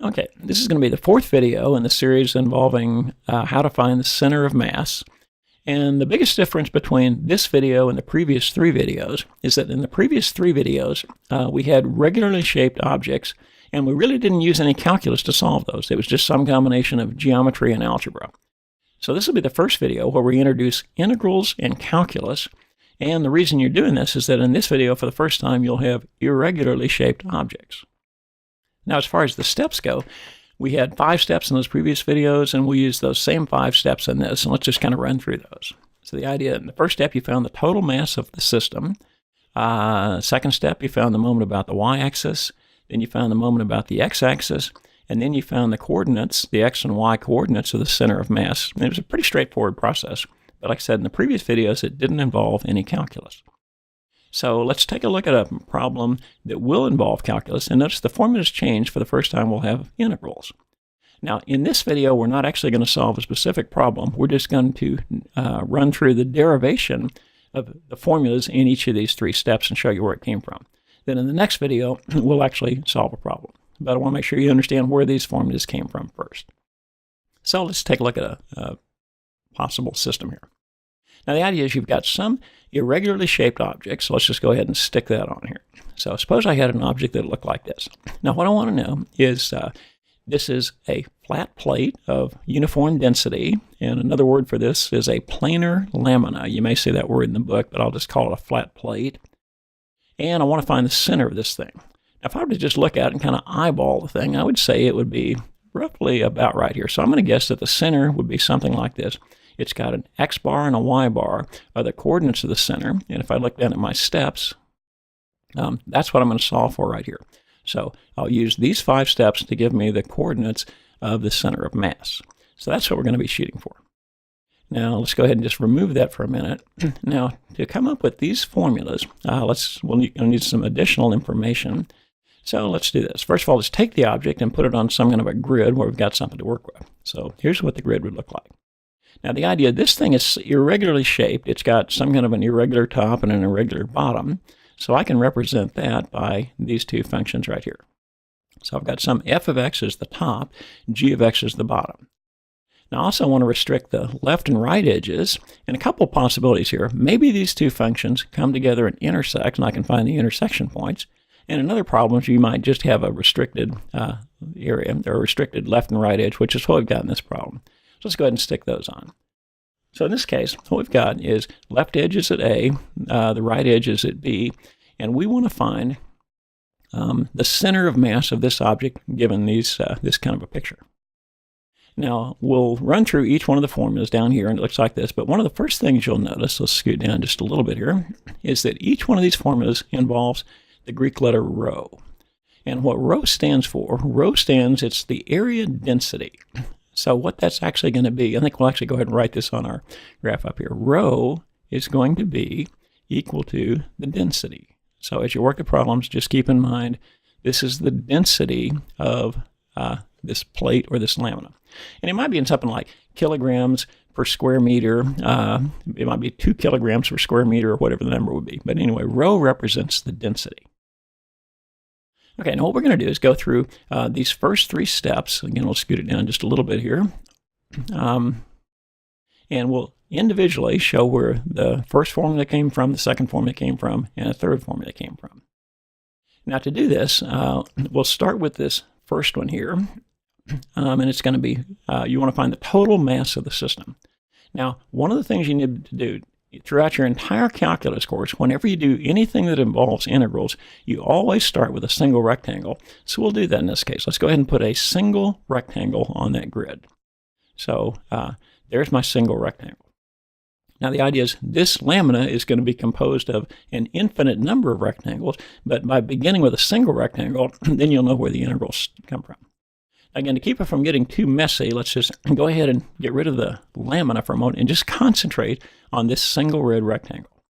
Okay, this is going to be the fourth video in the series involving how to find the center of mass. And the biggest difference between this video and the previous three videos is that in the previous three videos, we had regularly shaped objects, and we really didn't use any calculus to solve those. It was just some combination of geometry and algebra. So this will be the first video where we introduce integrals and calculus. And the reason you're doing this is that in this video, for the first time, you'll have irregularly shaped objects. Now, as far as the steps go, we had 5 steps in those previous videos, and we'll use those same 5 steps in this, and let's just kind of run through those. So the idea, in the first step, you found the total mass of the system. Second step, you found the moment about the y-axis. Then you found the moment about the x-axis. And then you found the coordinates, the x and y coordinates of the center of mass. And it was a pretty straightforward process. But like I said, in the previous videos, it didn't involve any calculus. So let's take a look at a problem that will involve calculus. And notice the formula's changed. For the first time, we'll have integrals. Now, in this video, we're not actually going to solve a specific problem. We're just going to run through the derivation of the formulas in each of these 3 steps and show you where it came from. Then in the next video, we'll actually solve a problem. But I want to make sure you understand where these formulas came from first. So let's take a look at a possible system here. Now, the idea is you've got some irregularly shaped objects, so let's just go ahead and stick that on here. So suppose I had an object that looked like this. Now, what I want to know is this is a flat plate of uniform density, and another word for this is a planar lamina. You may see that word in the book, but I'll just call it a flat plate. And I want to find the center of this thing. Now, if I were to just look at it and kind of eyeball the thing, I would say it would be roughly about right here. So I'm going to guess that the center would be something like this. It's got an x bar and a y bar are the coordinates of the center. And if I look down at my steps, that's what I'm going to solve for right here. So I'll use these 5 steps to give me the coordinates of the center of mass. So that's what we're going to be shooting for. Now let's go ahead and just remove that for a minute. Now, to come up with these formulas, we'll need some additional information. So let's do this. First of all, let's take the object and put it on some kind of a grid where we've got something to work with. So here's what the grid would look like. Now, the idea, this thing is irregularly shaped. It's got some kind of an irregular top and an irregular bottom. So I can represent that by these 2 functions right here. So I've got some f of x is the top, g of x is the bottom. Now, I also want to restrict the left and right edges, and a couple of possibilities here. Maybe these 2 functions come together and intersect, and I can find the intersection points. And another problem is you might just have a restricted area, or a restricted left and right edge, which is what we've got in this problem. So let's go ahead and stick those on. So in this case, what we've got is left edge is at A, the right edge is at B, and we want to find the center of mass of this object given this kind of a picture. Now, we'll run through each one of the formulas down here, and it looks like this, but one of the first things you'll notice, let's scoot down just a little bit here, is that each one of these formulas involves the Greek letter rho. And what rho stands for, it's the area density. So what that's actually going to be, I think we'll actually go ahead and write this on our graph up here. Rho is going to be equal to the density. So as you work the problems, just keep in mind, this is the density of this plate or this lamina. And it might be in something like kilograms per square meter. It might be 2 kilograms per square meter or whatever the number would be. But anyway, rho represents the density. Okay, now what we're going to do is go through these first 3 steps. Again, we'll scoot it down just a little bit here. And we'll individually show where the first formula came from, the second formula came from, and the third formula came from. Now to do this, we'll start with this first one here. And it's going to be, you want to find the total mass of the system. Now, one of the things you need to do throughout your entire calculus course, whenever you do anything that involves integrals, you always start with a single rectangle. So we'll do that in this case. Let's go ahead and put a single rectangle on that grid. So there's my single rectangle. Now the idea is this lamina is going to be composed of an infinite number of rectangles, but by beginning with a single rectangle, then you'll know where the integrals come from. Again, to keep it from getting too messy, let's just go ahead and get rid of the lamina for a moment and just concentrate on this single red rectangle.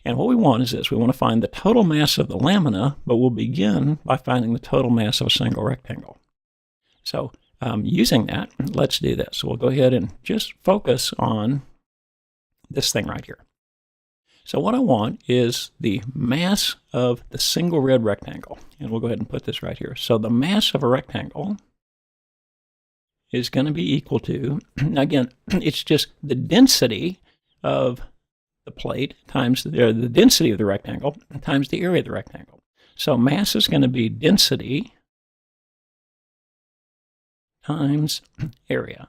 And what we want is this. We want to find the total mass of the lamina, but we'll begin by finding the total mass of a single rectangle. So using that, let's do this. So we'll go ahead and just focus on this thing right here. So what I want is the mass of the single red rectangle. And we'll go ahead and put this right here. So the mass of a rectangle is going to be equal to, again, it's just the density of the plate times the density of the rectangle times the area of the rectangle. So mass is going to be density times area.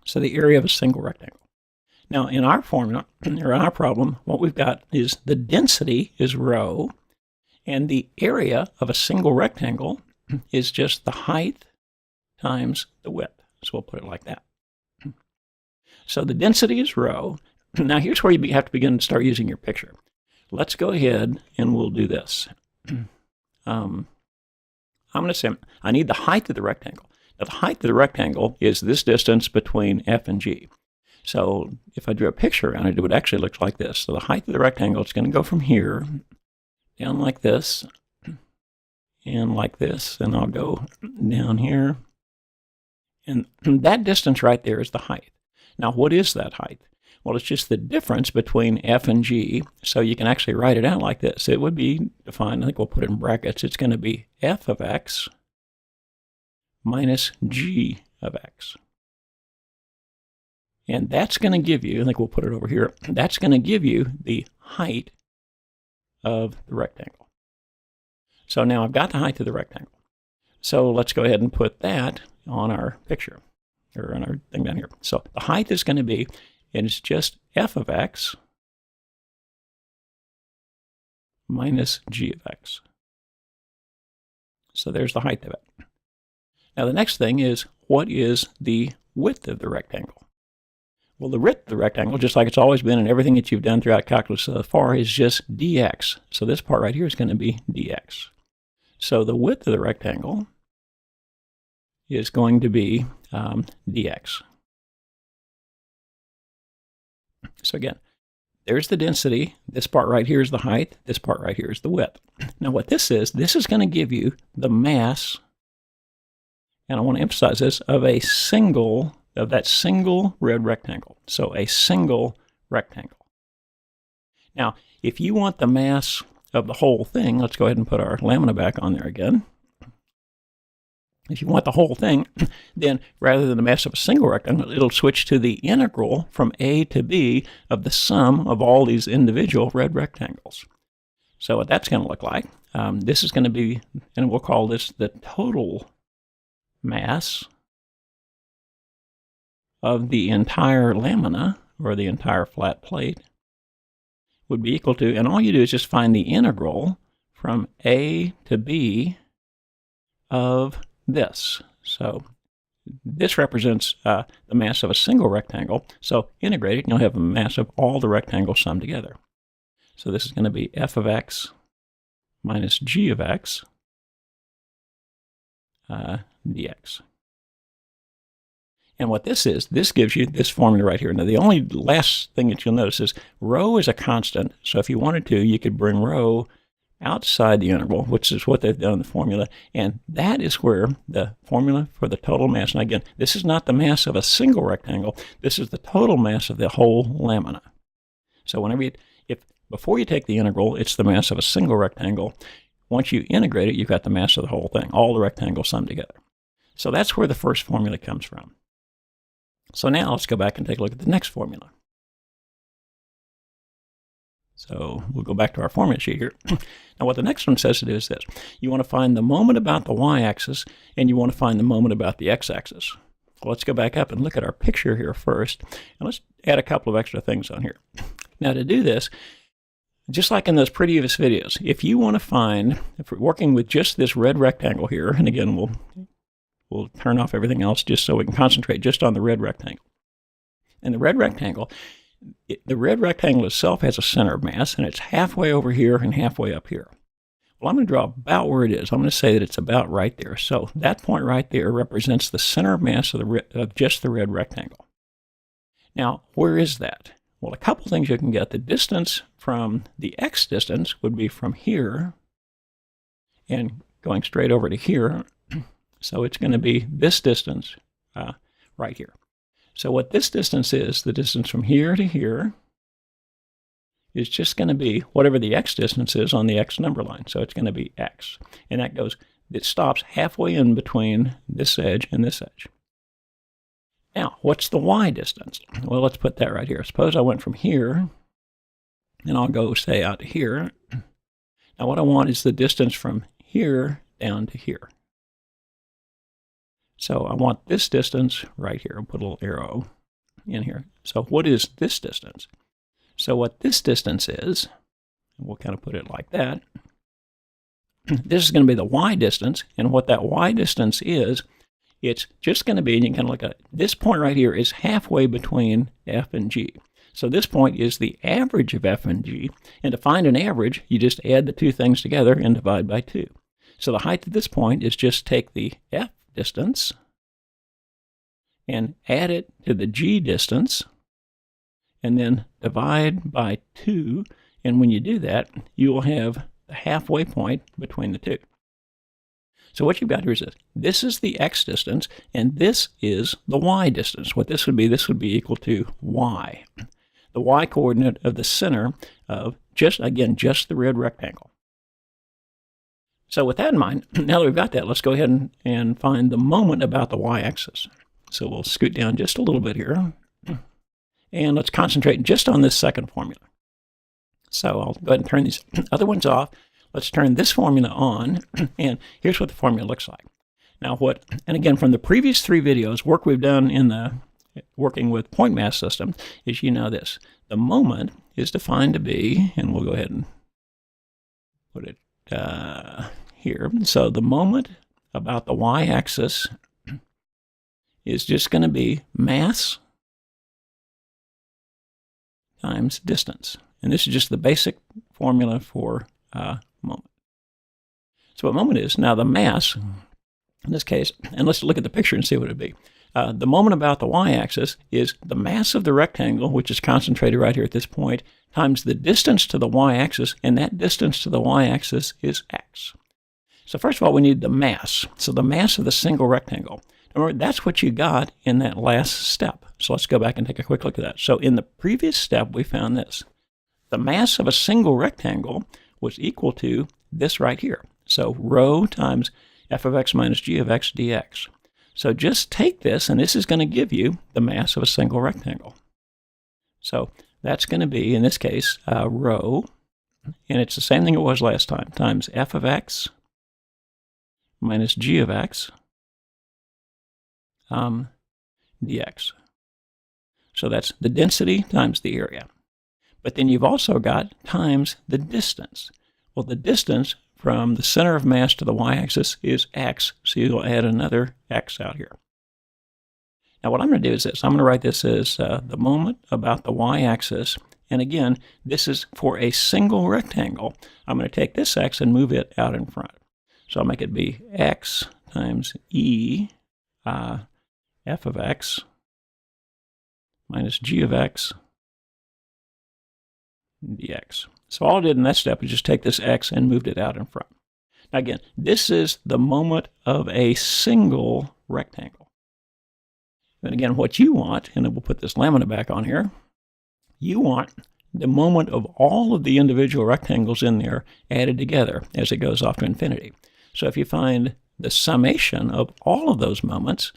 So the area of a single rectangle. Now in our formula, or in our problem, what we've got is the density is rho, and the area of a single rectangle is just the height times the width. So we'll put it like that. So the density is rho. Now here's where you have to begin to start using your picture. Let's go ahead and we'll do this. I'm going to say I need the height of the rectangle. Now the height of the rectangle is this distance between F and G. So if I drew a picture around it, it would actually look like this. So the height of the rectangle is going to go from here down like this and like this, and I'll go down here. And that distance right there is the height. Now what is that height? Well, it's just the difference between F and G, so you can actually write it out like this. It would be defined, I think we'll put it in brackets, it's going to be F of X minus G of X. And that's going to give you, I think we'll put it over here, that's going to give you the height of the rectangle. So now I've got the height of the rectangle. So let's go ahead and put that on our picture, or on our thing down here. So the height is going to be, and it's just F of X minus G of X. So there's the height of it. Now the next thing is, what is the width of the rectangle? Well, the width of the rectangle, just like it's always been in everything that you've done throughout calculus so far, is just dx. So this part right here is going to be dx. So the width of the rectangle is going to be dx. So again, there's the density. This part right here is the height. This part right here is the width. Now what this is going to give you the mass, and I want to emphasize this, of that single red rectangle. So a single rectangle. Now, if you want the mass of the whole thing, let's go ahead and put our lamina back on there again. If you want the whole thing, then rather than the mass of a single rectangle, it'll switch to the integral from A to B of the sum of all these individual red rectangles. So what that's going to look like, this is going to be, and we'll call this the total mass of the entire lamina, or the entire flat plate, would be equal to, and all you do is just find the integral from A to B of this. So this represents the mass of a single rectangle. So integrate it, and you'll have a mass of all the rectangles summed together. So this is going to be F of X minus G of X dx. And what this is, this gives you this formula right here. Now the only last thing that you'll notice is rho is a constant. So if you wanted to, you could bring rho outside the integral, which is what they've done in the formula. And that is where the formula for the total mass, and again, this is not the mass of a single rectangle, this is the total mass of the whole lamina. So whenever before you take the integral, it's the mass of a single rectangle. Once you integrate it, you've got the mass of the whole thing, all the rectangles summed together. So that's where the first formula comes from. So now let's go back and take a look at the next formula. So we'll go back to our formula sheet here. Now what the next one says to do is this. You want to find the moment about the y-axis, and you want to find the moment about the x-axis. Well, let's go back up and look at our picture here first, and let's add a couple of extra things on here. Now to do this, just like in those previous videos, if you want to find, if we're working with just this red rectangle here, and again, we'll turn off everything else just so we can concentrate just on the red rectangle. And the red rectangle itself has a center of mass, and it's halfway over here and halfway up here. Well, I'm going to draw about where it is. I'm going to say that it's about right there. So that point right there represents the center of mass of just the red rectangle. Now, where is that? Well, a couple things you can get. The distance from the x distance would be from here and going straight over to here. So it's going to be this distance right here. So what this distance is, the distance from here to here, is just going to be whatever the x distance is on the x number line. So it's going to be x. And it stops halfway in between this edge and this edge. Now, what's the y distance? Well, let's put that right here. Suppose I went from here, and I'll go, say, out to here. Now, what I want is the distance from here down to here. So I want this distance right here. I'll put a little arrow in here. So what is this distance? So what this distance is, we'll kind of put it like that. This is going to be the y distance, and what that y distance is, it's just going to be, and you can kind of look at it, this point right here is halfway between f and g. So this point is the average of f and g, and to find an average, you just add the two things together and divide by 2. So the height at this point is just take the f distance and add it to the g distance, and then divide by 2, and when you do that, you will have the halfway point between the two. So what you've got here is this. This is the x distance, and this is the y distance. What this would be equal to y, the y coordinate of the center of, just the red rectangle. So with that in mind, now that we've got that, let's go ahead and find the moment about the y-axis. So we'll scoot down just a little bit here, and let's concentrate just on this second formula. So I'll go ahead and turn these other ones off. Let's turn this formula on, and here's what the formula looks like. Now and again, from the previous 3 videos, work we've done in the working with point mass system is, you know this. The moment is defined to be, and we'll go ahead and put it here. So the moment about the y-axis is just going to be mass times distance. And this is just the basic formula for moment. So what moment is, now the mass, in this case, and let's look at the picture and see what it would be. The moment about the y-axis is the mass of the rectangle, which is concentrated right here at this point, times the distance to the y-axis, and that distance to the y-axis is x. So first of all, we need the mass. So the mass of the single rectangle. Remember, that's what you got in that last step. So let's go back and take a quick look at that. So in the previous step, we found this. The mass of a single rectangle was equal to this right here. So rho times f of x minus g of x dx. So just take this, and this is going to give you the mass of a single rectangle. So that's going to be, in this case, rho, and it's the same thing it was last time, times f of x minus g of x dx. So that's the density times the area. But then you've also got times the distance. Well, the distance from the center of mass to the y-axis is x, so you'll add another x out here. Now what I'm going to do is this. I'm going to write this as the moment about the y-axis, and again, this is for a single rectangle. I'm going to take this x and move it out in front. So I'll make it be x times e f of x minus g of x dx. So all I did in that step is just take this x and moved it out in front. Now again, this is the moment of a single rectangle. And again, what you want, and we'll put this lamina back on here, you want the moment of all of the individual rectangles in there added together as it goes off to infinity. So if you find the summation of all of those moments,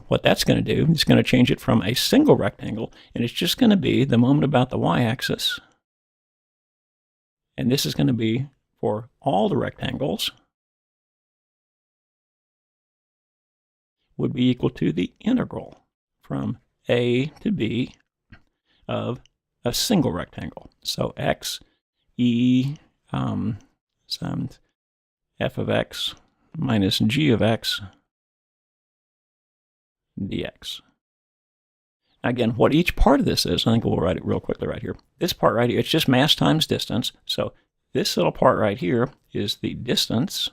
what that's going to do is going to change it from a single rectangle, and it's just going to be the moment about the y-axis. And this is going to be for all the rectangles, would be equal to the integral from a to b of a single rectangle. So x e summed f of x minus g of x dx. Again, what each part of this is, I think we'll write it real quickly right here. This part right here, it's just mass times distance. So this little part right here is the distance,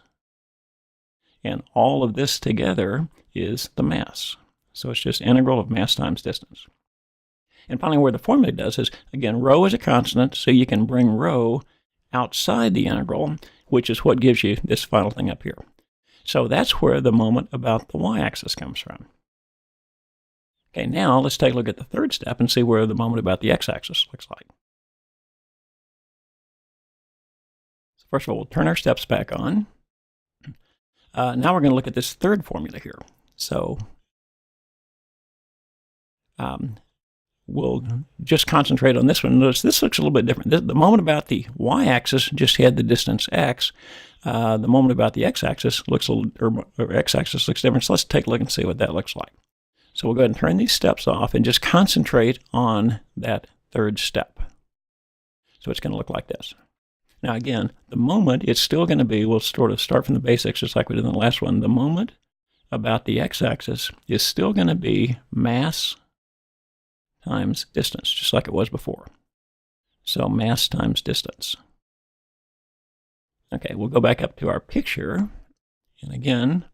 and all of this together is the mass. So it's just integral of mass times distance. And finally, where the formula does is, again, rho is a constant, so you can bring rho outside the integral, which is what gives you this final thing up here. So that's where the moment about the y-axis comes from. Okay, now let's take a look at the third step and see where the moment about the x-axis looks like. So first of all, we'll turn our steps back on. Now we're going to look at this third formula here. So we'll just concentrate on this one. Notice this looks a little bit different. The moment about the y-axis just had the distance x. The moment about the x-axis looks a little, or x-axis looks different. So let's take a look and see what that looks like. So we'll go ahead and turn these steps off and just concentrate on that third step. So it's going to look like this. Now again, the moment, it's still going to be, we'll sort of start from the basics just like we did in the last one. The moment about the x-axis is still going to be mass times distance, just like it was before. So mass times distance. Okay, we'll go back up to our picture. And again,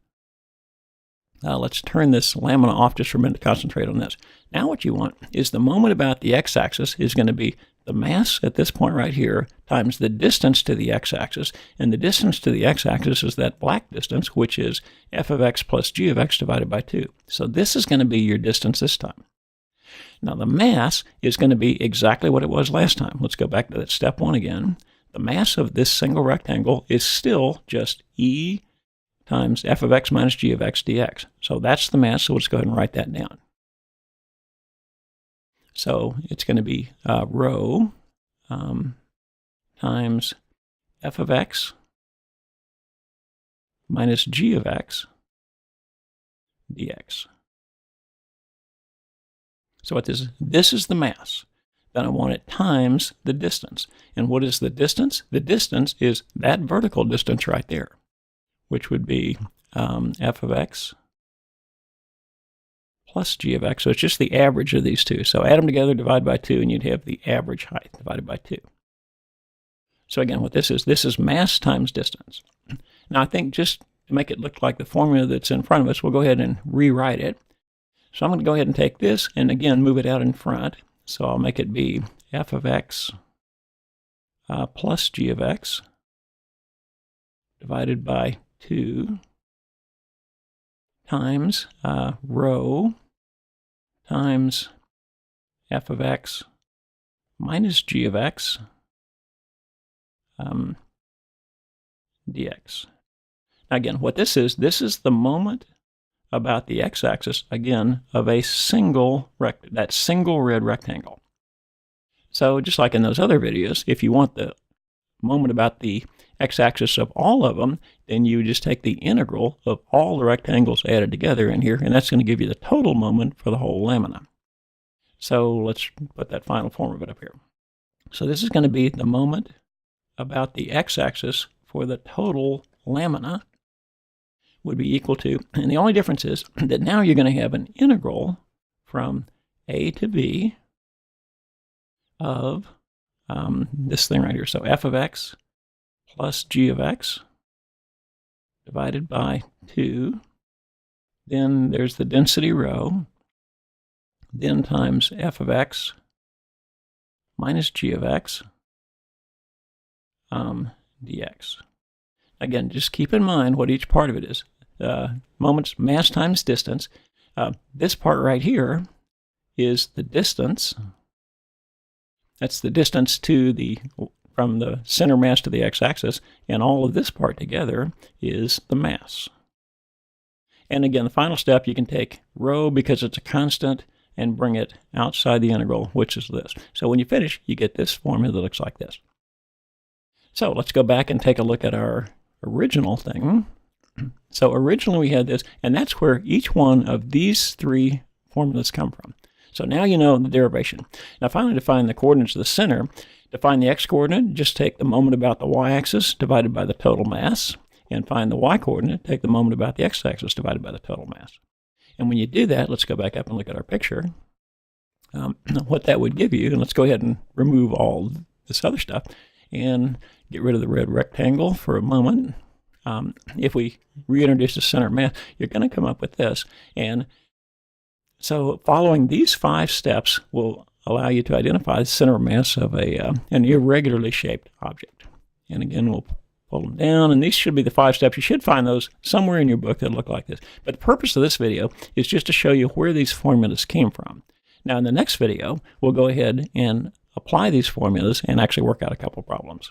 let's turn this lamina off just for a minute to concentrate on this. Now what you want is the moment about the x-axis is going to be the mass at this point right here times the distance to the x-axis. And the distance to the x-axis is that black distance, which is f of x plus g of x divided by 2. So this is going to be your distance this time. Now the mass is going to be exactly what it was last time. Let's go back to that step 1 again. The mass of this single rectangle is still just e times f of x minus g of x dx. So that's the mass, so let's go ahead and write that down. So it's going to be rho times f of x minus g of x dx. So what this is the mass. Then I want it times the distance. And what is the distance? The distance is that vertical distance right there, which would be f of x plus g of x. So it's just the average of these two. So add them together, divide by 2, and you'd have the average height divided by 2. So again, what this is mass times distance. Now I think just to make it look like the formula that's in front of us, we'll go ahead and rewrite it. So I'm going to go ahead and take this and again move it out in front. So I'll make it be f of x plus g of x divided by 2 times rho times f of x minus g of x dx. Now again, what this is the moment about the x-axis, again, of a single that single red rectangle. So just like in those other videos, if you want the moment about the x-axis of all of them, then you just take the integral of all the rectangles added together in here, and that's going to give you the total moment for the whole lamina. So let's put that final form of it up here. So this is going to be the moment about the x-axis for the total lamina would be equal to, and the only difference is that now you're going to have an integral from a to b of this thing right here. So f of x plus g of x divided by 2. Then there's the density rho. Then times f of x minus g of x dx. Again, just keep in mind what each part of it is. Moments, mass times distance. This part right here is the distance. That's the distance from the center mass to the x-axis, and all of this part together is the mass. And again, the final step, you can take rho because it's a constant and bring it outside the integral, which is this. So when you finish, you get this formula that looks like this. So let's go back and take a look at our original thing. So originally we had this, and that's where each one of these 3 formulas come from. So now you know the derivation. Now finally, to find the coordinates of the center, to find the x-coordinate, just take the moment about the y-axis divided by the total mass, and find the y-coordinate, take the moment about the x-axis divided by the total mass. And when you do that, let's go back up and look at our picture. What that would give you, and let's go ahead and remove all this other stuff, and get rid of the red rectangle for a moment. If we reintroduce the center mass, you're going to come up with this. And so following these 5 steps will allow you to identify the center mass of an irregularly shaped object. And again, we'll pull them down, and these should be the 5 steps. You should find those somewhere in your book that look like this. But the purpose of this video is just to show you where these formulas came from. Now in the next video, we'll go ahead and apply these formulas and actually work out a couple problems.